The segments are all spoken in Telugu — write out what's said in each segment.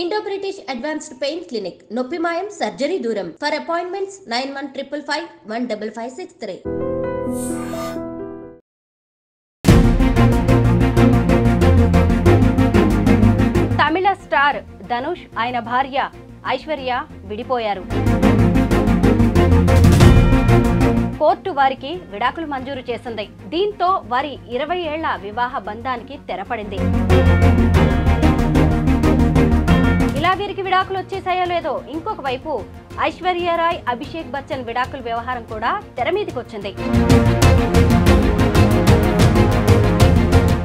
Indo British advanced pain clinic నొప్పి మాయం సర్జరీ దూరం for appointments 9155515563. Tamil star Dhanush ఆయన భార్య ఐశ్వర్య విడిపోయారు. కోర్టు వారికి విడాకులు మంజూరు చేసింది. దీంతో వారి 20 ఏళ్ల వివాహ బంధానికి తెరపడింది. ఇలా వీరికి విడాకులు వచ్చేసాయో లేదో ఇంకొక వైపు ఐశ్వర్యరాయ్ అభిషేక్ బచ్చన్ విడాకుల వ్యవహారం కూడా తెర మీదకి వచ్చింది.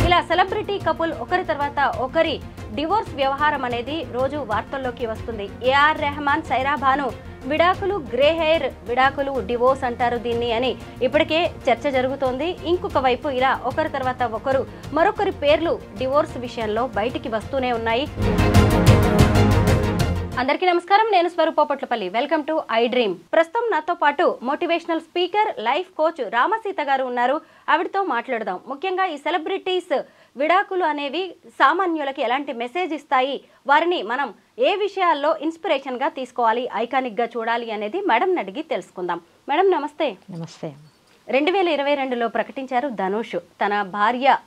ఇలా సెలబ్రిటీ కపుల్ ఒకరి తర్వాత ఒకరి డివోర్స్ వ్యవహారం అనేది రోజు వార్తల్లోకి వస్తుంది. ఏఆర్ రెహమాన్, సైరా భాను విడాకులు, గ్రే హెయిర్ విడాకులు, డివోర్స్ అంటారు దీన్ని అని ఇప్పటికే చర్చ జరుగుతోంది. ఇంకొక వైపు ఇలా ఒకరి తర్వాత ఒకరు మరొకరి పేర్లు డివోర్స్ విషయంలో బయటికి వస్తూనే ఉన్నాయి. అందరికీ నమస్కారం, నేను స్వరూపపట్లపల్లి. Welcome to I dream. ప్రస్తుతం నాతో పాటు motivational speaker, life coach Ramaseetha గారు ఉన్నారు. ఆవిడతో మాట్లాడదాం. ముఖ్యంగా ఈ సెలబ్రిటీస్ విడాకులు అనేవి సామాన్యులకి ఎలాంటి మెసేజ్ ఇస్తాయి, వారిని మనం ఏ విషయాల్లో ఇన్స్పిరేషన్ గా తీసుకోవాలి, ఐకానిక్ గా చూడాలి అనేది మేడం అడిగి తెలుసుకుందాం. మేడం నమస్తే. నమస్తే. 2022లో ప్రకటించారు ధనుష్ తన భార్య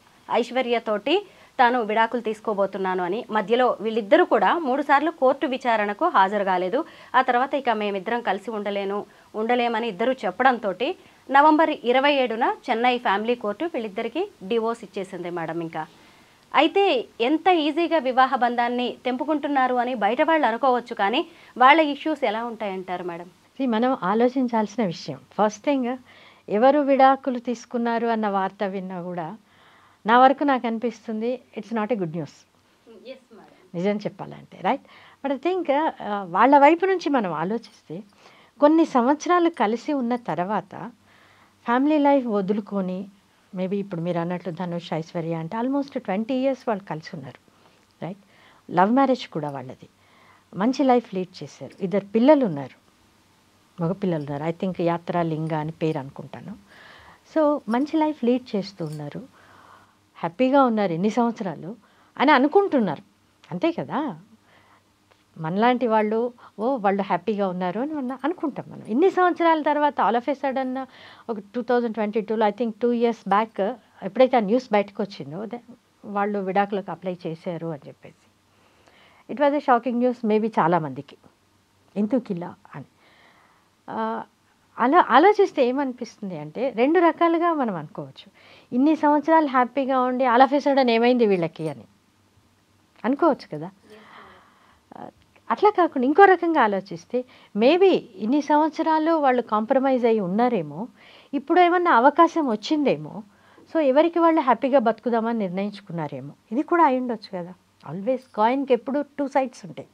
ఐశ్వర్య తోటి తాను విడాకులు తీసుకోబోతున్నాను అని. మధ్యలో వీళ్ళిద్దరూ కూడా 3 సార్లు కోర్టు విచారణకు హాజరు కాలేదు. ఆ తర్వాత ఇక మేమిద్దరం కలిసి ఉండలేమని ఇద్దరు చెప్పడంతో నవంబర్ 27న చెన్నై ఫ్యామిలీ కోర్టు వీళ్ళిద్దరికి డివోర్స్ ఇచ్చేసింది మేడం. ఇంకా అయితే ఎంత ఈజీగా వివాహ బంధాన్ని తెంపుకుంటున్నారు అని బయట వాళ్ళు అనుకోవచ్చు, కానీ వాళ్ళ ఇష్యూస్ ఎలా ఉంటాయంటారు మేడం? మనం ఆలోచించాల్సిన విషయం, ఫస్ట్ థింగ్, ఎవరు విడాకులు తీసుకున్నారు అన్న వార్త విన్నా కూడా నా వరకు నాకు అనిపిస్తుంది it's not a good news, నిజం చెప్పాలంటే, రైట్? బట్ ఐ థింక్ వాళ్ళ వైపు నుంచి మనం ఆలోచిస్తే కొన్ని సంవత్సరాలు కలిసి ఉన్న తర్వాత ఫ్యామిలీ లైఫ్ వదులుకొని, మేబీ ఇప్పుడు మీరు అన్నట్లు ధనుష్, ఐశ్వర్య అంటే ఆల్మోస్ట్ 20 years వాళ్ళు కలిసి ఉన్నారు, రైట్? లవ్ మ్యారేజ్ కూడా వాళ్ళది. మంచి లైఫ్ లీడ్ చేశారు. 2 పిల్లలు ఉన్నారు, మగ పిల్లలు ఉన్నారు. ఐ థింక్ యాత్ర, లింగ అని పేరు అనుకుంటాను. సో మంచి లైఫ్ లీడ్ చేస్తూ ఉన్నారు, హ్యాపీగా ఉన్నారు ఎన్ని సంవత్సరాలు అని అనుకుంటున్నారు, అంతే కదా? మనలాంటి వాళ్ళు వాళ్ళు హ్యాపీగా ఉన్నారు అని మనం అనుకుంటాం. మనం ఇన్ని సంవత్సరాల తర్వాత ఆల్ ఆఫ్ ఏ సడన్ ఒక 2022లో ఐ థింక్ 2 years బ్యాక్ ఎప్పుడైతే ఆ న్యూస్ బయటకు వచ్చిందో వాళ్ళు విడాకులకు అప్లై చేశారు అని చెప్పేసి, it was a shocking news maybe చాలామందికి, ఎందుకిలా అని. అలా ఆలోచిస్తే ఏమనిపిస్తుంది అంటే 2 రకాలుగా మనం అనుకోవచ్చు. ఇన్ని సంవత్సరాలు హ్యాపీగా ఉండి ఆల్ ఆఫ్ ఏ సడన్ ఏమైంది వీళ్ళకి అని అనుకోవచ్చు కదా. అట్లా కాకుండా ఇంకో రకంగా ఆలోచిస్తే మేబీ ఇన్ని సంవత్సరాలు వాళ్ళు కాంప్రమైజ్ అయ్యి ఉన్నారేమో, ఇప్పుడు ఏమన్నా అవకాశం వచ్చిందేమో, సో ఎవరికి వాళ్ళు హ్యాపీగా బతుకుదామని నిర్ణయించుకున్నారేమో. ఇది కూడా అయి ఉండొచ్చు కదా. ఆల్వేస్ కాయిన్కి ఎప్పుడు 2 sides ఉంటాయి.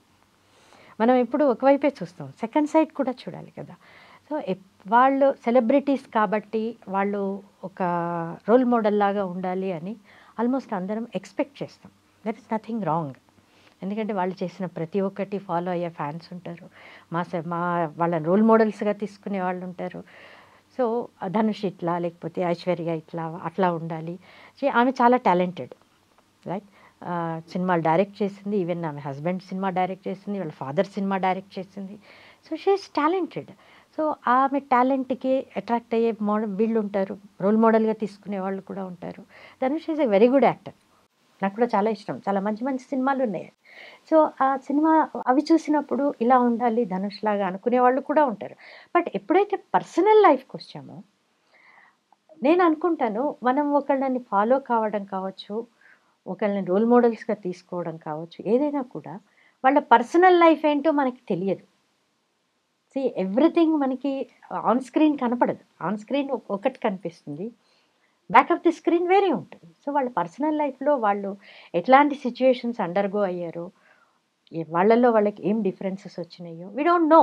మనం ఎప్పుడు ఒకవైపే చూస్తాం, సెకండ్ సైడ్ కూడా చూడాలి కదా. సో వాళ్ళు సెలబ్రిటీస్ కాబట్టి వాళ్ళు ఒక రోల్ మోడల్ లాగా ఉండాలి అని ఆల్మోస్ట్ అందరం ఎక్స్పెక్ట్ చేస్తాం. That is nothing wrong. ఎందుకంటే వాళ్ళు చేసిన ప్రతి ఒక్కటి ఫాలో అయ్యే ఫ్యాన్స్ ఉంటారు, మా వాళ్ళని రోల్ మోడల్స్గా తీసుకునే వాళ్ళు ఉంటారు. సో ధనుష్ ఇట్లా, లేకపోతే ఐశ్వర్య ఇట్లా, అట్లా ఉండాలి. ఆమె చాలా టాలెంటెడ్, రైట్? సినిమాలు డైరెక్ట్ చేసింది, ఈవెన్ ఆమె హస్బెండ్ సినిమా డైరెక్ట్ చేసింది, వాళ్ళ ఫాదర్ సినిమా డైరెక్ట్ చేసింది. So she is talented. So ఆమె టాలెంట్కి అట్రాక్ట్ అయ్యే వీళ్ళు ఉంటారు, రోల్ మోడల్గా తీసుకునే వాళ్ళు కూడా ఉంటారు. Dhanush is a very good actor, నాకు కూడా చాలా ఇష్టం. చాలా మంచి మంచి సినిమాలు ఉన్నాయి. సో ఆ సినిమా అవి చూసినప్పుడు ఇలా ఉండాలి ధనుష్ లాగా అనుకునే వాళ్ళు కూడా ఉంటారు. బట్ ఎప్పుడైతే పర్సనల్ లైఫ్కి వచ్చామో, నేను అనుకుంటాను మనం ఒకళ్ళని ఫాలో కావడం కావచ్చు, ఒకళ్ళని రోల్ మోడల్స్గా తీసుకోవడం కావచ్చు, ఏదైనా కూడా వాళ్ళ పర్సనల్ లైఫ్ ఏంటో మనకి తెలియదు. ఎవ్రీథింగ్ మనకి ఆన్ స్క్రీన్ కనపడదు. ఆన్ స్క్రీన్ ఒకటి కనిపిస్తుంది, బ్యాక్ ఆఫ్ ది స్క్రీన్ వేరే ఉంటుంది. సో వాళ్ళ పర్సనల్ లైఫ్లో వాళ్ళు ఎట్లాంటి సిచ్యుయేషన్స్ అండర్గో అయ్యారో, వాళ్ళల్లో వాళ్ళకి ఏం డిఫరెన్సెస్ వచ్చినాయో we don't know,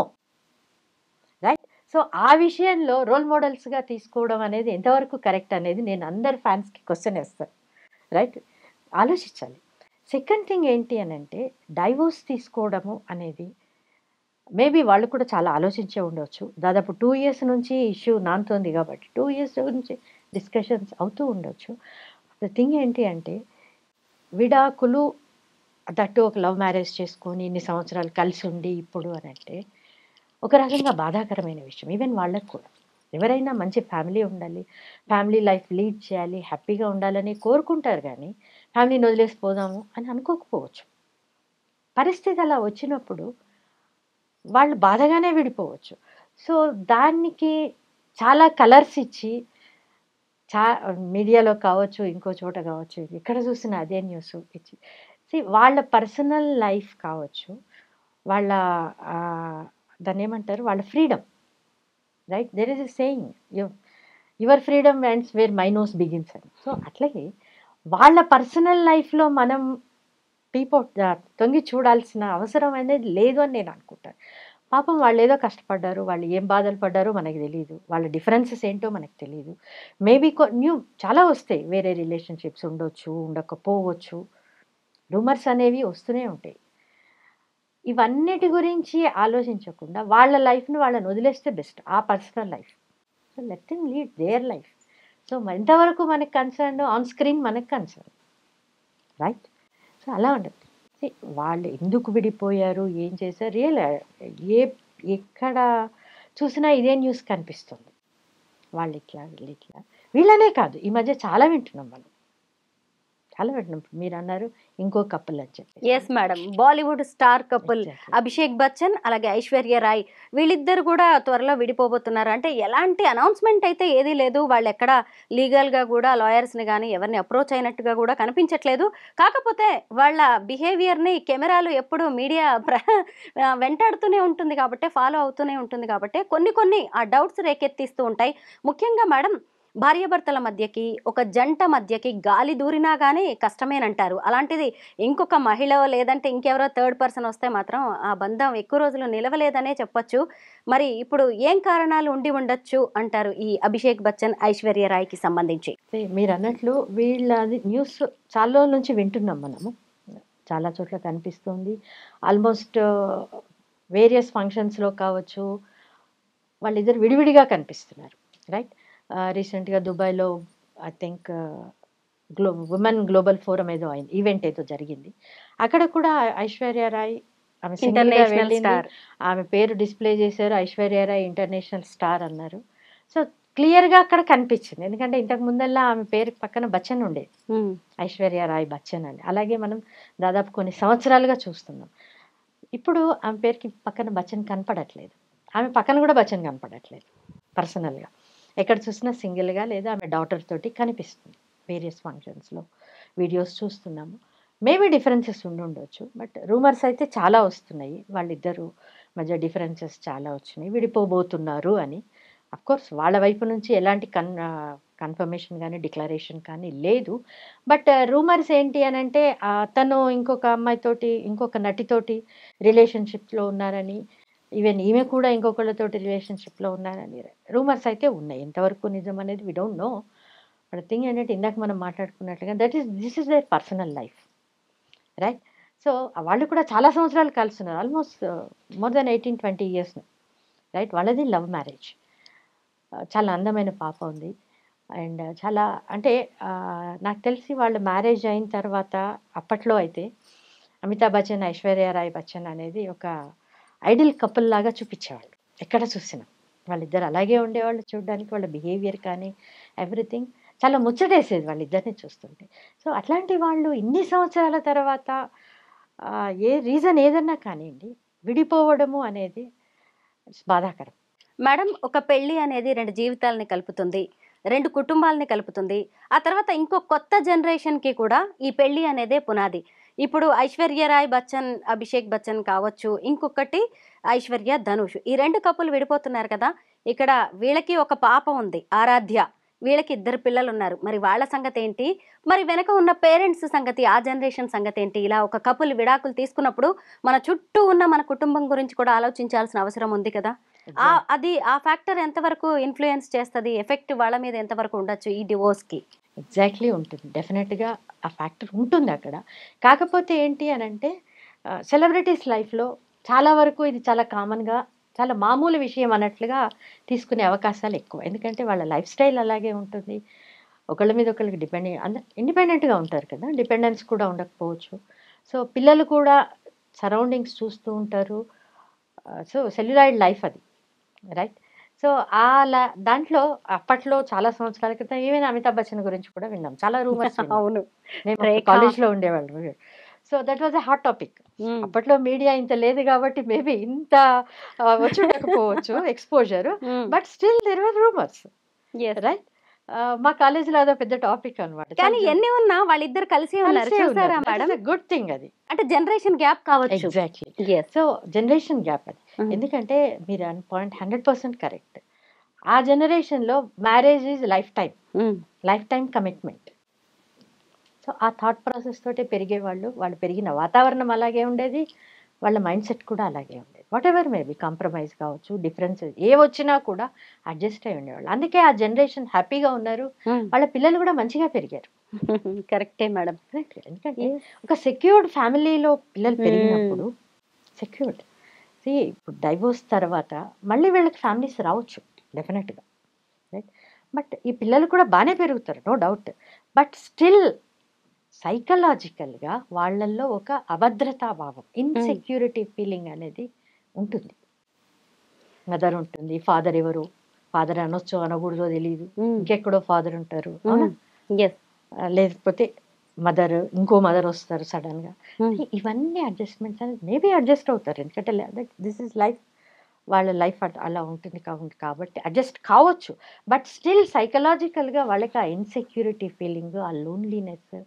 right? So ఆ విషయంలో రోల్ మోడల్స్గా తీసుకోవడం అనేది ఎంతవరకు కరెక్ట్ అనేది నేను అందరు ఫ్యాన్స్కి క్వశ్చన్ వేస్తాను, రైట్? ఆలోచించాలి. సెకండ్ థింగ్ ఏంటి అని అంటే, డైవోర్స్ తీసుకోవడము అనేది మేబీ వాళ్ళు కూడా చాలా ఆలోచించే ఉండవచ్చు. దాదాపు 2 years నుంచి ఇష్యూ నానుతోంది కాబట్టి 2 years నుంచి డిస్కషన్స్ అవుతూ ఉండొచ్చు. ద థింగ్ ఏంటి అంటే, విడాకులు దట్టు ఒక లవ్ మ్యారేజ్ చేసుకొని ఇన్ని సంవత్సరాలు కలిసి ఉండి ఇప్పుడు అని అంటే ఒక రకంగా బాధాకరమైన విషయం. ఈవెన్ వాళ్ళకు కూడా ఎవరైనా మంచి ఫ్యామిలీ ఉండాలి, ఫ్యామిలీ లైఫ్ లీడ్ చేయాలి, హ్యాపీగా ఉండాలని కోరుకుంటారు కానీ ఫ్యామిలీని వదిలేసి పోదాము అని అనుకోకపోవచ్చు. పరిస్థితి అలా వచ్చినప్పుడు వాళ్ళు బాధగానే విడిపోవచ్చు. సో దానికి చాలా కలర్స్ ఇచ్చి చా మీడియాలో కావచ్చు, ఇంకో చోట కావచ్చు, ఎక్కడ చూసినా అదే న్యూస్ ఇచ్చి వాళ్ళ పర్సనల్ లైఫ్ కావచ్చు, వాళ్ళ దాన్ని ఏమంటారు, వాళ్ళ freedom, right? There is a saying, your freedom ends where my nose begins అని. సో అట్లాగే వాళ్ళ పర్సనల్ లైఫ్లో మనం తొంగి చూడాల్సిన అవసరం అనేది లేదు అని నేను అనుకుంటాను. పాపం వాళ్ళు ఏదో కష్టపడ్డారు, వాళ్ళు ఏం బాధలు పడ్డారో మనకు తెలియదు, వాళ్ళ డిఫరెన్సెస్ ఏంటో మనకు తెలియదు. మేబీ చాలా వస్తాయి, వేరే రిలేషన్షిప్స్ ఉండొచ్చు, ఉండకపోవచ్చు, రూమర్స్ అనేవి వస్తూనే ఉంటాయి. ఇవన్నిటి గురించి ఆలోచించకుండా వాళ్ళ లైఫ్ని వాళ్ళని వదిలేస్తే బెస్ట్, ఆ personal life. So let them lead their life. So ఎంతవరకు మనకు కన్సర్న్, ఆన్ స్క్రీన్ మనకు కన్సర్న్, రైట్? సో అలా ఉండదు. వాళ్ళు ఎందుకు విడిపోయారు, ఏం చేశారు, రియల్ ఎక్కడ చూసినా ఇదే న్యూస్ కనిపిస్తుంది. వాళ్ళు ఇట్లా, వీళ్ళు ఇట్లా, వీళ్ళనే కాదు, ఈ మధ్య చాలా వింటున్నాం మనం, చాలా వింటున్నాం. మీరు అన్నారు ఇంకో కపుల్ అని చెప్పి. Yes madam, Bollywood star couple Abhishek Bachchan అలాగే ఐశ్వర్య రాయ్, వీళ్ళిద్దరు కూడా త్వరలో విడిపోబోతున్నారు. అంటే ఎలాంటి అనౌన్స్మెంట్ అయితే ఏదీ లేదు, వాళ్ళు ఎక్కడ లీగల్గా కూడా లాయర్స్ని కానీ ఎవరిని అప్రోచ్ అయినట్టుగా కూడా కనిపించట్లేదు. కాకపోతే వాళ్ళ బిహేవియర్ని కెమెరాలు ఎప్పుడు మీడియా వెంటాడుతూనే ఉంటుంది కాబట్టి, ఫాలో అవుతూనే ఉంటుంది కాబట్టి కొన్ని ఆ డౌట్స్ రేకెత్తిస్తూ ఉంటాయి. ముఖ్యంగా మేడం, భార్యాభర్తల మధ్యకి, ఒక జంట మధ్యకి గాలి దూరినా కానీ కష్టమేనంటారు. అలాంటిది ఇంకొక మహిళ లేదంటే ఇంకెవరో థర్డ్ పర్సన్ వస్తే మాత్రం ఆ బంధం ఎక్కువ రోజులు నిలవలేదనే చెప్పొచ్చు. మరి ఇప్పుడు ఏం కారణాలు ఉండి ఉండొచ్చు అంటారు ఈ అభిషేక్ బచ్చన్ ఐశ్వర్య రాయ్కి సంబంధించి? మీరు అన్నట్లు వీళ్ళది న్యూస్ చాలా రోజుల నుంచి వింటున్నాం మనము, చాలా చోట్ల కనిపిస్తుంది. ఆల్మోస్ట్ వేరియస్ ఫంక్షన్స్లో కావచ్చు వాళ్ళిద్దరు విడివిడిగా కనిపిస్తున్నారు, రైట్? రీసెంట్గా దుబాయ్లో I think women global forum ఏదో అయింది, ఈవెంట్ ఏదో జరిగింది. అక్కడ కూడా ఐశ్వర్య రాయ్ ఆమె సింగిల్గా వెళ్ళింది, ఆమె పేరు డిస్ప్లే చేశారు, ఐశ్వర్య రాయ్ ఇంటర్నేషనల్ స్టార్ అన్నారు. సో క్లియర్గా అక్కడ కనిపించింది, ఎందుకంటే ఇంతకు ముందల్లా ఆమె పేరు పక్కన బచ్చన్ ఉండేది, ఐశ్వర్య రాయ్ బచ్చన్ అని. అలాగే మనం దాదాపు కొన్ని సంవత్సరాలుగా చూస్తున్నాం. ఇప్పుడు ఆమె పేరుకి పక్కన బచ్చన్ కనపడట్లేదు, ఆమె పక్కన కూడా బచ్చన్ కనపడట్లేదు. పర్సనల్గా ఎక్కడ చూసినా సింగిల్గా లేదా ఆమె డాటర్ తోటి కనిపిస్తుంది. వేరియస్ ఫంక్షన్స్లో వీడియోస్ చూస్తున్నాము. మేబీ డిఫరెన్సెస్ ఉండొచ్చు, బట్ రూమర్స్ అయితే చాలా వస్తున్నాయి, వాళ్ళిద్దరు మధ్య డిఫరెన్సెస్ చాలా వచ్చినాయి, విడిపోబోతున్నారు అని. అఫ్కోర్స్ వాళ్ళ వైపు నుంచి ఎలాంటి కన్ఫర్మేషన్ కానీ డిక్లరేషన్ కానీ లేదు. బట్ రూమర్స్ ఏంటి అని అంటే తను ఇంకొక అమ్మాయితోటి, ఇంకొక నటితోటి రిలేషన్షిప్లో ఉన్నారని, ఈవెన్ ఈమె కూడా ఇంకొకళ్ళతోటి రిలేషన్షిప్లో ఉన్నారని రూమర్స్ అయితే ఉన్నాయి. ఎంతవరకు నిజం అనేది we don't know. But thing ఏంటంటే ఇందాక మనం మాట్లాడుకున్నట్లుగా this is their personal life, right? So వాళ్ళు కూడా చాలా సంవత్సరాలు కలుస్తున్నారు, almost more than 18-20 years, right? వాళ్ళది లవ్ మ్యారేజ్, చాలా అందమైన పాప ఉంది. అండ్ చాలా అంటే నాకు తెలిసి వాళ్ళ మ్యారేజ్ అయిన తర్వాత అప్పట్లో అయితే అమితాబ్ బచ్చన్, ఐశ్వర్య రాయ్ బచ్చన్ అనేది ఒక ఐడియల్ కపుల్ లాగా చూపించేవాళ్ళు. ఎక్కడ చూసినా వాళ్ళిద్దరు అలాగే ఉండేవాళ్ళు, చూడడానికి వాళ్ళ బిహేవియర్ కానీ ఎవ్రీథింగ్ చాలా ముచ్చటేసేది వాళ్ళిద్దరిని చూస్తుంటే. సో అట్లాంటి వాళ్ళు ఇన్ని సంవత్సరాల తర్వాత ఏ రీజన్ ఏదన్నా కానివ్వండి, విడిపోవడము అనేది బాధాకరం. మేడం, ఒక పెళ్లి అనేది 2 జీవితాలని కలుపుతుంది, 2 కుటుంబాలని కలుపుతుంది. ఆ తర్వాత ఇంకో కొత్త జనరేషన్కి కూడా ఈ పెళ్లి అనేదే పునాది. ఇప్పుడు ఐశ్వర్య రాయ్ బచ్చన్, అభిషేక్ బచ్చన్ కావచ్చు, ఇంకొకటి ఐశ్వర్య ధనుష్, ఈ 2 కపుల్ విడిపోతున్నారు కదా. ఇక్కడ వీళ్ళకి ఒక పాప ఉంది, ఆరాధ్య, వీళ్ళకి 2 పిల్లలు ఉన్నారు. మరి వాళ్ళ సంగతి ఏంటి? మరి వెనక ఉన్న పేరెంట్స్ సంగతి, ఆ జనరేషన్ సంగతి ఏంటి? ఇలా ఒక కపుల్ విడాకులు తీసుకున్నప్పుడు మన చుట్టూ ఉన్న మన కుటుంబం గురించి కూడా ఆలోచించాల్సిన అవసరం ఉంది కదా. అది ఆ ఫ్యాక్టర్ ఎంతవరకు ఇన్ఫ్లుయెన్స్ చేస్తుంది, ఎఫెక్ట్ వాళ్ళ మీద ఎంతవరకు ఉండొచ్చు ఈ డివోర్స్కి? ఎగ్జాక్ట్లీ ఉంటుంది, డెఫినెట్గా ఆ ఫ్యాక్టర్ ఉంటుంది అక్కడ. కాకపోతే ఏంటి అని అంటే సెలబ్రిటీస్ లైఫ్లో చాలా వరకు ఇది చాలా కామన్గా, చాలా మామూలు విషయం అన్నట్లుగా తీసుకునే అవకాశాలు ఎక్కువ. ఎందుకంటే వాళ్ళ లైఫ్ స్టైల్ అలాగే ఉంటుంది, ఒకళ్ళ మీద ఒకళ్ళకి ఇండిపెండెంట్గా ఉంటారు కదా, డిపెండెన్స్ కూడా ఉండకపోవచ్చు. సో పిల్లలు కూడా సరౌండింగ్స్ చూస్తూ ఉంటారు. సో సెల్యులాయిడ్ లైఫ్ అది, రైట్. సో దాంట్లో అప్పట్లో చాలా సంవత్సరాల క్రితం ఈవెన్ అమితాబ్ బచ్చన్ గురించి కూడా విన్నాం, చాలా రూమర్స్. అవును. మేము రేఖ. కాలేజ్లో ఉండేవాళ్ళం. So that was a hot topic. అప్పట్లో మీడియా ఇంత లేదు కాబట్టి మేబీ ఇంత వచ్చి ఉండకపోవచ్చు exposure, but still there were rumours, right. మా కాలేజీలో అదో పెద్ద టాపిక్ అనమాట. కానీ ఎన్ని ఉన్నా వాళ్ళిద్దరు కలిసి ఉన్నారు, చూసారా మేడం? గుడ్ థింగ్ అది. అంటే జనరేషన్ గ్యాప్ కావచ్చు. Exactly. Yes. So generation gap అది. ఎందుకంటే మీరు అన్ పాయింట్ 100% కరెక్ట్. ఆ జనరేషన్లో marriage is life time commitment. So ఆ థాట్ ప్రాసెస్ తోటే పెరిగేవాళ్ళు. వాళ్ళు పెరిగిన వాతావరణం అలాగే ఉండేది, వాళ్ళ మైండ్ సెట్ కూడా అలాగే ఉండేది. వాట్ ఎవర్ మేబీ కాంప్రమైజ్ కావచ్చు, డిఫరెన్సెస్ ఏ వచ్చినా కూడా అడ్జస్ట్ అయి ఉండేవాళ్ళు. అందుకే ఆ జనరేషన్ హ్యాపీగా ఉన్నారు, వాళ్ళ పిల్లలు కూడా మంచిగా పెరిగారు. కరెక్టే మేడం. ఎందుకంటే ఒక సెక్యూర్డ్ ఫ్యామిలీలో పిల్లలు పెరిగినప్పుడు సెక్యూర్డ్. ఇప్పుడు డైవోర్స్ తర్వాత మళ్ళీ వీళ్ళకి ఫ్యామిలీస్ రావచ్చు డెఫినెట్గా, రైట్. బట్ ఈ పిల్లలు కూడా బాగానే పెరుగుతారు, నో డౌట్. బట్ స్టిల్ సైకలాజికల్గా వాళ్ళల్లో ఒక అభద్రతా భావం, ఇన్సెక్యూరిటీ ఫీలింగ్ అనేది ఉంటుంది. మదర్ ఉంటుంది, ఫాదర్ ఎవరు, ఫాదర్ అనొచ్చో అనకూడదో తెలియదు, ఇంకెక్కడో ఫాదర్ ఉంటారు, అవునా? లేకపోతే మదర్, ఇంకో మదర్ వస్తారు సడన్గా. ఇవన్నీ అడ్జస్ట్మెంట్స్ అనేది మేబీ అడ్జస్ట్ అవుతారు, ఎందుకంటే దిస్ ఇస్ లైఫ్, వాళ్ళ లైఫ్ అలా ఉంటుంది కాబట్టి అడ్జస్ట్ కావచ్చు. బట్ స్టిల్ సైకలాజికల్గా వాళ్ళకి ఆ ఇన్సెక్యూరిటీ ఫీలింగ్, ఆ లోన్లీనెస్,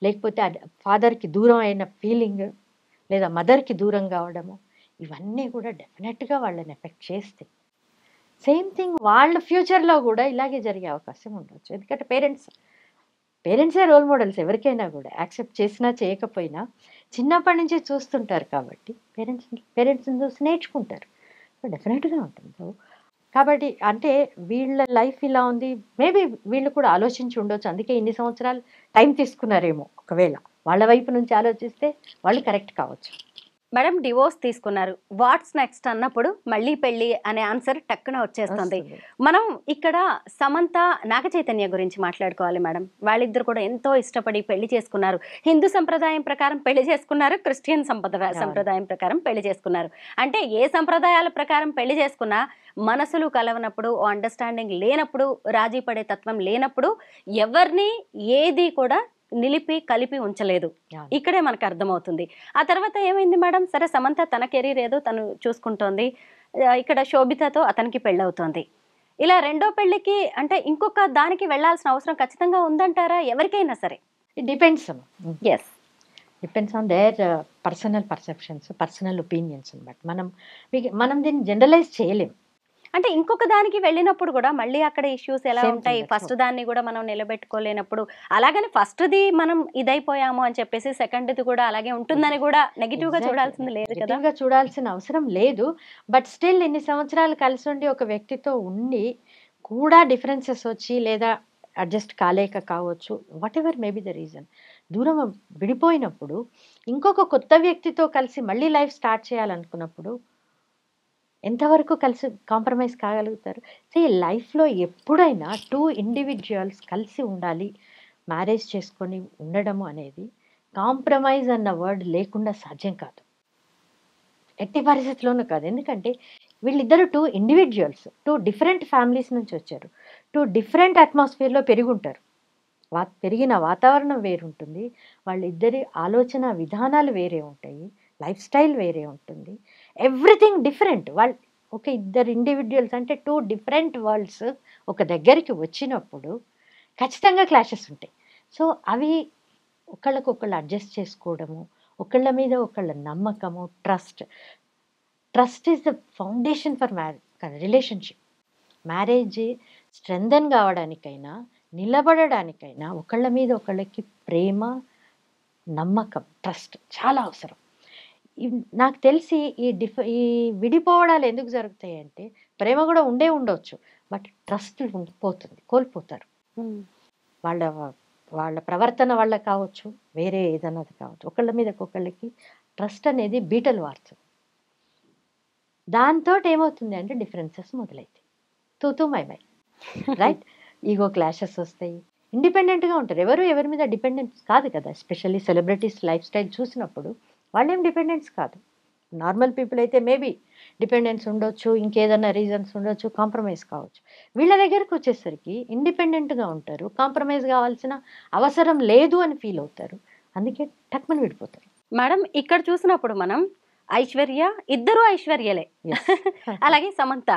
లేకపోతే ఫాదర్కి దూరం అయిన ఫీలింగ్, లేదా మదర్కి దూరం కావడము, ఇవన్నీ కూడా డెఫినెట్గా వాళ్ళని ఎఫెక్ట్ చేస్తాయి. సేమ్ థింగ్ వాళ్ళ ఫ్యూచర్లో కూడా ఇలాగే జరిగే అవకాశం ఉండవచ్చు. ఎందుకంటే పేరెంట్సే రోల్ మోడల్స్ ఎవరికైనా కూడా, యాక్సెప్ట్ చేసినా చేయకపోయినా చిన్నప్పటి నుంచి చూస్తుంటారు కాబట్టి పేరెంట్స్ని చూసి నేర్చుకుంటారు. సో డెఫినెట్గా ఉంటుంది. కాబట్టి అంటే వీళ్ళ లైఫ్ ఇలా ఉంది, మేబీ వీళ్ళు కూడా ఆలోచించి ఉండొచ్చు, అందుకే ఇన్ని సంవత్సరాలు టైం తీసుకున్నారేమో. ఒకవేళ వాళ్ళ వైపు నుంచి ఆలోచిస్తే వాళ్ళు కరెక్ట్ కావచ్చు. మేడం, డివోర్స్ తీసుకున్నారు, వాట్స్ నెక్స్ట్ అన్నప్పుడు మళ్ళీ పెళ్ళి అనే ఆన్సర్ టక్కున వచ్చేస్తుంది. మనం ఇక్కడ సమంత, నాగ చైతన్య గురించి మాట్లాడుకోవాలి మేడం. వాళ్ళిద్దరు కూడా ఎంతో ఇష్టపడి పెళ్లి చేసుకున్నారు. హిందూ సంప్రదాయం ప్రకారం పెళ్లి చేసుకున్నారు, క్రిస్టియన్ సంప్రదాయం ప్రకారం పెళ్లి చేసుకున్నారు. అంటే ఏ సంప్రదాయాల ప్రకారం పెళ్లి చేసుకున్నా మనసులు కలవనప్పుడు, అండర్స్టాండింగ్ లేనప్పుడు, రాజీ పడే తత్వం లేనప్పుడు ఎవరిని ఏది కూడా కలిపి ఉంచలేదు. ఇక్కడే మనకు అర్థమవుతుంది. ఆ తర్వాత ఏమైంది మేడం? సరే, సమంత తన కెరీర్ ఏదో తను చూసుకుంటోంది, ఇక్కడ శోభితతో అతనికి పెళ్ళవుతోంది. ఇలా రెండో పెళ్లికి అంటే ఇంకొక దానికి వెళ్లాల్సిన అవసరం ఖచ్చితంగా ఉందంటారా ఎవరికైనా సరే? It depends. Yes, depends on their personal perceptions, personal opinions అనమాట. మనం దీన్ని జనరలైజ్ చేయలేం. అంటే ఇంకొక దానికి వెళ్ళినప్పుడు కూడా మళ్ళీ అక్కడ ఇష్యూస్ ఎలా ఉంటాయి? ఫస్ట్ దాన్ని కూడా మనం నిలబెట్టుకోలేనప్పుడు, అలాగని ఫస్ట్ది మనం ఇదైపోయాము అని చెప్పేసి సెకండ్ది కూడా అలాగే ఉంటుందని కూడా నెగిటివ్ గా చూడాల్సింది లేదు కదా. నెగిటివ్గా చూడాల్సిన అవసరం లేదు. బట్ స్టిల్ ఇన్ని సంవత్సరాలు కలిసి ఉండి ఒక వ్యక్తితో ఉండి కూడా డిఫరెన్సెస్ వచ్చి, లేదా అడ్జస్ట్ కాలేక కావచ్చు, what ever maybe the reason, దూరం విడిపోయినప్పుడు ఇంకొక కొత్త వ్యక్తితో కలిసి మళ్ళీ లైఫ్ స్టార్ట్ చేయాలనుకున్నప్పుడు ఎంతవరకు కలిసి కాంప్రమైజ్ కాగలుగుతారు? లైఫ్లో ఎప్పుడైనా 2 ఇండివిజువల్స్ కలిసి ఉండాలి, మ్యారేజ్ చేసుకొని ఉండడము అనేది కాంప్రమైజ్ అన్న వర్డ్ లేకుండా సాధ్యం కాదు, ఎట్టి పరిస్థితుల్లోనూ కాదు. ఎందుకంటే వీళ్ళిద్దరు 2 ఇండివిజువల్స్, 2 డిఫరెంట్ ఫ్యామిలీస్ నుంచి వచ్చారు, 2 డిఫరెంట్ అట్మాస్ఫియర్లో పెరుగుంటారు. పెరిగిన వాతావరణం వేరుంటుంది, వాళ్ళిద్దరి ఆలోచన విధానాలు వేరే ఉంటాయి, లైఫ్ స్టైల్ వేరే ఉంటుంది, ఎవ్రీథింగ్ డిఫరెంట్. ఒక ఇద్దరు ఇండివిజువల్స్ అంటే 2 డిఫరెంట్ వరల్డ్స్ ఒక దగ్గరికి వచ్చినప్పుడు ఖచ్చితంగా క్లాషెస్ ఉంటాయి. సో అవి ఒకళ్ళకొకళ్ళు అడ్జస్ట్ చేసుకోవడము, ఒకళ్ళ మీద ఒకళ్ళ నమ్మకము, trust is the foundation for relationship. Marriage strengthen కావడానికైనా, నిలబడడానికైనా ఒకళ్ళ మీద ఒకళ్ళకి ప్రేమ, నమ్మకం, ట్రస్ట్ చాలా అవసరం. నాకు తెలిసి ఈ విడిపోవడాలు ఎందుకు జరుగుతాయి అంటే, ప్రేమ కూడా ఉండవచ్చు, బట్ ట్రస్ట్ కోల్పోతారు. వాళ్ళ ప్రవర్తన వల్ల కావచ్చు, వేరే ఏదన్నది కావచ్చు, ఒకళ్ళ మీద ఒకళ్ళకి ట్రస్ట్ అనేది బీటలు వారుతుంది. దాంతో ఏమవుతుంది అంటే డిఫరెన్సెస్ మొదలైతాయి, తూతూ మై రైట్. ఈగో క్లాషెస్ వస్తాయి, ఇండిపెండెంట్గా ఉంటారు. ఎవరి మీద డిపెండెన్స్ కాదు కదా. ఎస్పెషల్లీ సెలబ్రిటీస్ లైఫ్ స్టైల్ చూసినప్పుడు వాళ్ళేం డిపెండెన్స్ కాదు. నార్మల్ పీపుల్ అయితే మేబీ డిపెండెన్స్ ఉండొచ్చు, ఇంకేదన్నా రీజన్స్ ఉండొచ్చు, కాంప్రమైజ్ కావచ్చు. వీళ్ళ దగ్గరకు వచ్చేసరికి ఇండిపెండెంట్గా ఉంటారు, కాంప్రమైజ్ కావాల్సిన అవసరం లేదు అని ఫీల్ అవుతారు. అందుకే టక్మని విడిపోతారు. మేడం ఇక్కడ చూసినప్పుడు మనం ఐశ్వర్య, ఇద్దరు ఐశ్వర్యలే, అలాగే సమంత,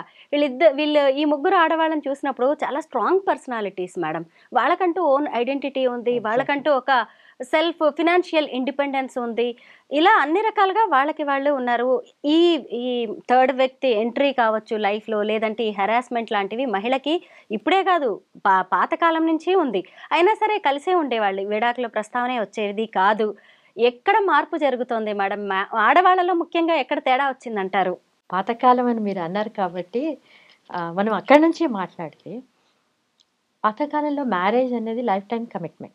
వీళ్ళు ఈ ముగ్గురు ఆడవాళ్ళని చూసినప్పుడు చాలా స్ట్రాంగ్ పర్సనాలిటీస్ మేడం. వాళ్ళకంటూ ఓన్ ఐడెంటిటీ ఉంది, వాళ్ళకంటూ ఒక సెల్ఫ్ ఫినాన్షియల్ ఇండిపెండెన్స్ ఉంది. ఇలా అన్ని రకాలుగా వాళ్ళకి వాళ్ళు ఉన్నారు. ఈ ఈ థర్డ్ వ్యక్తి ఎంట్రీ కావచ్చు లైఫ్లో, లేదంటే ఈ హెరాస్మెంట్ లాంటివి మహిళకి ఇప్పుడే కాదు పాతకాలం నుంచి ఉంది. అయినా సరే కలిసే ఉండేవాళ్ళు, విడాకుల ప్రస్తావనే వచ్చేది కాదు. ఎక్కడ మార్పు జరుగుతోంది మేడం? ఆడవాళ్ళలో ముఖ్యంగా ఎక్కడ తేడా వచ్చిందంటారు? పాతకాలం అని మీరు అన్నారు కాబట్టి మనం అక్కడి నుంచి మాట్లాడితే, పాతకాలంలో మ్యారేజ్ అనేది లైఫ్ టైం కమిట్మెంట్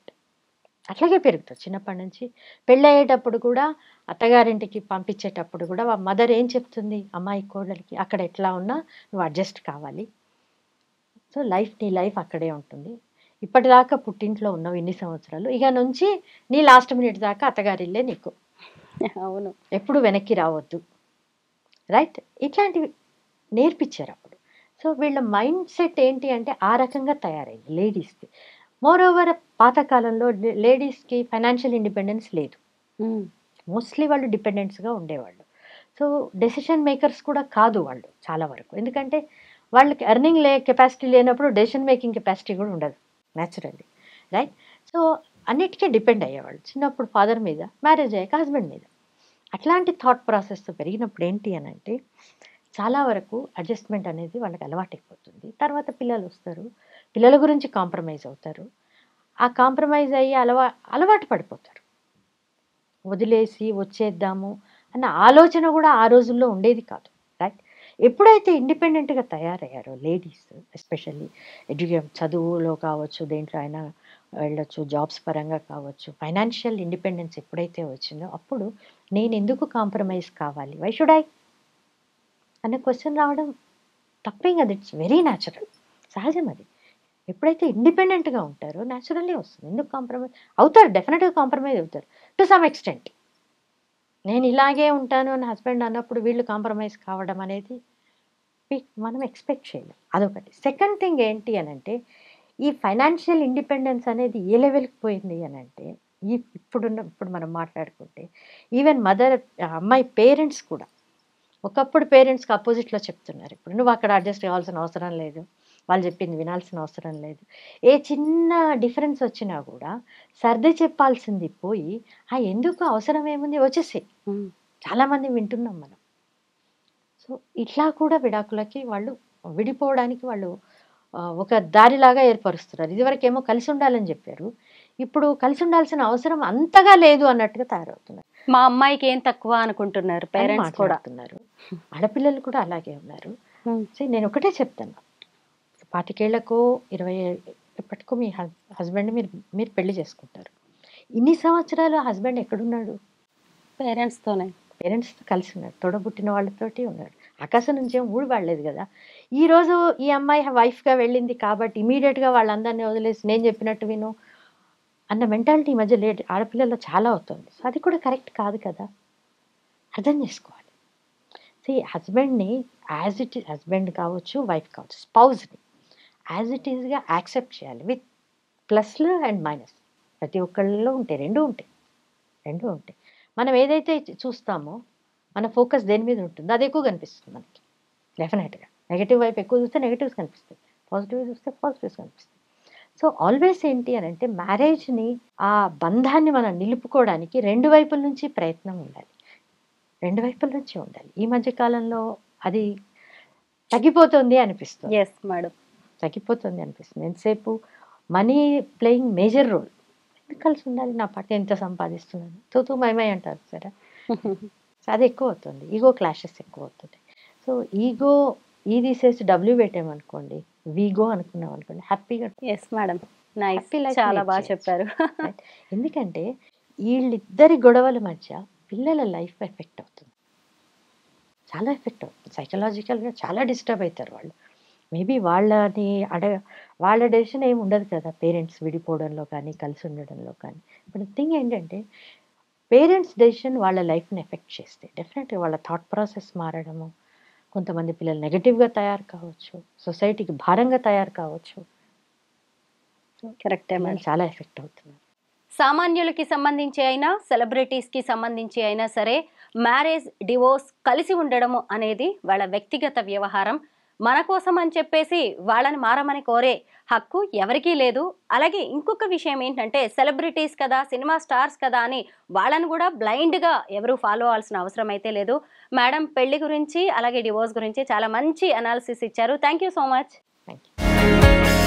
అట్లాగే పెరుగుతుంది. చిన్నప్పటి నుంచి పెళ్ళి అయ్యేటప్పుడు కూడా, అత్తగారింటికి పంపించేటప్పుడు కూడా మదర్ ఏం చెప్తుంది అమ్మాయి కోడలికి, అక్కడ ఎట్లా ఉన్నా నువ్వు అడ్జస్ట్ కావాలి. సో నీ లైఫ్ అక్కడే ఉంటుంది. ఇప్పటిదాకా పుట్టింట్లో ఉన్నావు ఇన్ని సంవత్సరాలు, ఇక నుంచి నీ లాస్ట్ మినిట్ దాకా అత్తగారిల్లే నీకు, అవును, ఎప్పుడు వెనక్కి రావద్దు, రైట్? ఇట్లాంటివి నేర్పించారు అప్పుడు. సో వీళ్ళ మైండ్ సెట్ ఏంటి అంటే ఆ రకంగా తయారైంది లేడీస్కి. మోర్ ఓవర్ పాతకాలంలో లేడీస్కి ఫైనాన్షియల్ ఇండిపెండెన్స్ లేదు. మోస్ట్లీ వాళ్ళు డిపెండెంట్స్గా ఉండేవాళ్ళు. సో డెసిషన్ మేకర్స్ కూడా కాదు వాళ్ళు చాలా వరకు. ఎందుకంటే వాళ్ళకి ఎర్నింగ్ కెపాసిటీ లేనప్పుడు డెసిషన్ మేకింగ్ కెపాసిటీ కూడా ఉండదు న్యాచురల్లీ, రైట్? సో అన్నిటికీ డిపెండ్ అయ్యేవాళ్ళు. చిన్నప్పుడు ఫాదర్ మీద, మ్యారేజ్ అయ్యాక హస్బెండ్ మీద. అట్లాంటి థాట్ ప్రాసెస్తో పెరిగినప్పుడు ఏంటి అని అంటే చాలా వరకు అడ్జస్ట్మెంట్ అనేది వాళ్ళకి అలవాటైపోతుంది. తర్వాత పిల్లలు వస్తారు, పిల్లల గురించి కాంప్రమైజ్ అవుతారు. ఆ కాంప్రమైజ్ అయ్యి అలవాటు పడిపోతారు. వదిలేసి వచ్చేద్దాము అన్న ఆలోచన కూడా ఆ రోజుల్లో ఉండేది కాదు, రైట్? ఎప్పుడైతే ఇండిపెండెంట్గా తయారయ్యారో లేడీస్, ఎస్పెషల్లీ చదువులో కావచ్చు, దేంట్లో అయినా వెళ్ళొచ్చు, జాబ్స్ పరంగా కావచ్చు, ఫైనాన్షియల్ ఇండిపెండెన్స్ ఎప్పుడైతే వచ్చిందో అప్పుడు నేను ఎందుకు కాంప్రమైజ్ కావాలి, వై షుడ్ ఐ అనే క్వశ్చన్ రావడం తప్పేం కదా. ఇట్స్ వెరీ న్యాచురల్, సహజం అది. ఎప్పుడైతే ఇండిపెండెంట్గా ఉంటారో న్యాచురల్లీ వస్తుంది. ఎందుకు కాంప్రమైజ్ అవుతారు? డెఫినెట్గా కాంప్రమైజ్ అవుతారు టు సమ్ ఎక్స్టెంట్. నేను ఇలాగే ఉంటాను అని హస్బెండ్ అన్నప్పుడు వీళ్ళు కాంప్రమైజ్ కావడం అనేది మనం ఎక్స్పెక్ట్ చేయలేం. అదొకటి. సెకండ్ థింగ్ ఏంటి అని అంటే ఈ ఫైనాన్షియల్ ఇండిపెండెన్స్ అనేది ఏ లెవెల్కి పోయింది అని అంటే ఇప్పుడు మనం మాట్లాడుకుంటే ఈవెన్ అమ్మాయి పేరెంట్స్ కూడా ఒకప్పుడు పేరెంట్స్కి అపోజిట్లో చెప్తున్నారు. ఇప్పుడు నువ్వు అక్కడ అడ్జస్ట్ కావాల్సిన అవసరం లేదు, వాళ్ళు చెప్పింది వినాల్సిన అవసరం లేదు. ఏ చిన్న డిఫరెన్స్ వచ్చినా కూడా సర్ది చెప్పాల్సింది పోయి ఎందుకు అవసరం ఏముంది వచ్చేసి చాలామంది వింటున్నాం మనం. సో ఇట్లా కూడా విడాకులకి వాళ్ళు విడిపోవడానికి వాళ్ళు ఒక దారిలాగా ఏర్పరుస్తున్నారు. ఇదివరకేమో కలిసి ఉండాలని చెప్పారు, ఇప్పుడు కలిసి ఉండాల్సిన అవసరం అంతగా లేదు అన్నట్టుగా తయారవుతున్నారు. మా అమ్మాయికి ఏం తక్కువ అనుకుంటున్నారు పేరెంట్స్ కూడా. ఆడపిల్లలు కూడా అలాగే ఉన్నారు. నేను ఒకటే చెప్తాను, 25 ఏళ్లకో 20 ఎప్పటికో మీ హస్బెండ్ మీరు పెళ్లి చేసుకుంటారు. ఇన్ని సంవత్సరాలు హస్బెండ్ ఎక్కడున్నాడు? పేరెంట్స్తో కలిసి ఉన్నాడు, తోడబుట్టిన వాళ్ళతోటి ఉన్నాడు. ఆకాశం నుంచి ఏం ఊడి పడలేదు కదా. ఈరోజు ఈ అమ్మాయి వైఫ్గా వెళ్ళింది కాబట్టి ఇమీడియట్గా వాళ్ళందరినీ వదిలేసి నేను చెప్పినట్టు విను అన్న మెంటాలిటీ ఈ మధ్య ఆడపిల్లల్లో చాలా అవుతుంది. సో అది కూడా కరెక్ట్ కాదు కదా, అర్థం చేసుకోవాలి. హస్బెండ్ని యాజ్ ఇట్ ఈస్, హస్బెండ్ కావచ్చు, వైఫ్ కావచ్చు, స్పౌజ్ని యాజ్ ఇట్ ఈస్గా యాక్సెప్ట్ చేయాలి విత్ ప్లస్లు అండ్ మైనస్. ప్రతి ఒక్కళ్ళలో ఉంటాయి, రెండూ ఉంటాయి. మనం ఏదైతే చూస్తామో మన ఫోకస్ దేని మీద ఉంటుందో అది ఎక్కువ కనిపిస్తుంది మనకి. డెఫినెట్గా నెగిటివ్ వైపు ఎక్కువ చూస్తే నెగిటివ్స్ కనిపిస్తాయి, పాజిటివ్ చూస్తే పాజిటివ్స్ కనిపిస్తాయి. సో ఆల్వేస్ ఏంటి అని అంటే మ్యారేజ్ని, ఆ బంధాన్ని మనం నిలుపుకోవడానికి రెండు వైపుల నుంచి ప్రయత్నం ఉండాలి, రెండు వైపుల నుంచి ఉండాలి. ఈ మధ్యకాలంలో అది తగ్గిపోతుంది అనిపిస్తుంది. ఎస్ మేడం, తగ్గిపోతుంది అనిపిస్తుంది. ఎంతసేపు మనీ ప్లేయింగ్ మేజర్ రోల్. ఎందుకు కలిసి ఉండాలి, నా పట్ల ఎంత సంపాదిస్తున్నాను తూతూ మైమై అంటారు సరే. అది ఎక్కువ అవుతుంది, ఈగో క్లాషెస్ ఎక్కువ అవుతుంది. సో ఈగో తీసేసి డబ్ల్యూ పెట్టామనుకోండి, వీగో అనుకున్నాం అనుకోండి, హ్యాపీగా. ఎస్ మేడం, నైస్, చాలా బాగా చెప్పారు. ఎందుకంటే వీళ్ళిద్దరి గొడవల మధ్య పిల్లల లైఫ్ ఎఫెక్ట్ అవుతుంది, చాలా ఎఫెక్ట్ అవుతుంది. సైకలాజికల్గా చాలా డిస్టర్బ్ అవుతారు వాళ్ళు. మేబీ వాళ్ళ డెసిషన్ ఏమి ఉండదు కదా పేరెంట్స్ విడిపోవడంలో కానీ కలిసి ఉండడంలో కానీ. ఇప్పుడు థింగ్ ఏంటంటే పేరెంట్స్ డెసిషన్ వాళ్ళ లైఫ్ని ఎఫెక్ట్ చేస్తే డెఫినెట్గా వాళ్ళ థాట్ ప్రాసెస్ మారడము, కొంతమంది పిల్లలు నెగటివ్గా తయారు కావచ్చు, సొసైటీకి భారంగా తయారు కావచ్చు. కరెక్టే పిల్లలు మేడం. చాలా ఎఫెక్ట్ అవుతున్నారు. సామాన్యులకి సంబంధించి అయినా సెలబ్రిటీస్కి సంబంధించి అయినా సరే మ్యారేజ్ డివోర్స్ కలిసి ఉండడము అనేది వాళ్ళ వ్యక్తిగత వ్యవహారం. మన కోసం అని చెప్పేసి వాళ్ళని మారమని కోరే హక్కు ఎవరికీ లేదు. అలాగే ఇంకొక విషయం ఏంటంటే సెలబ్రిటీస్ కదా, సినిమా స్టార్స్ కదా అని వాళ్ళని కూడా బ్లైండ్గా ఎవరు ఫాలో అవ్వాల్సిన అవసరం అయితే లేదు. మేడం పెళ్లి గురించి అలాగే డివోర్స్ గురించి చాలా మంచి అనాలిసిస్ ఇచ్చారు. Thank you so much. Thank you.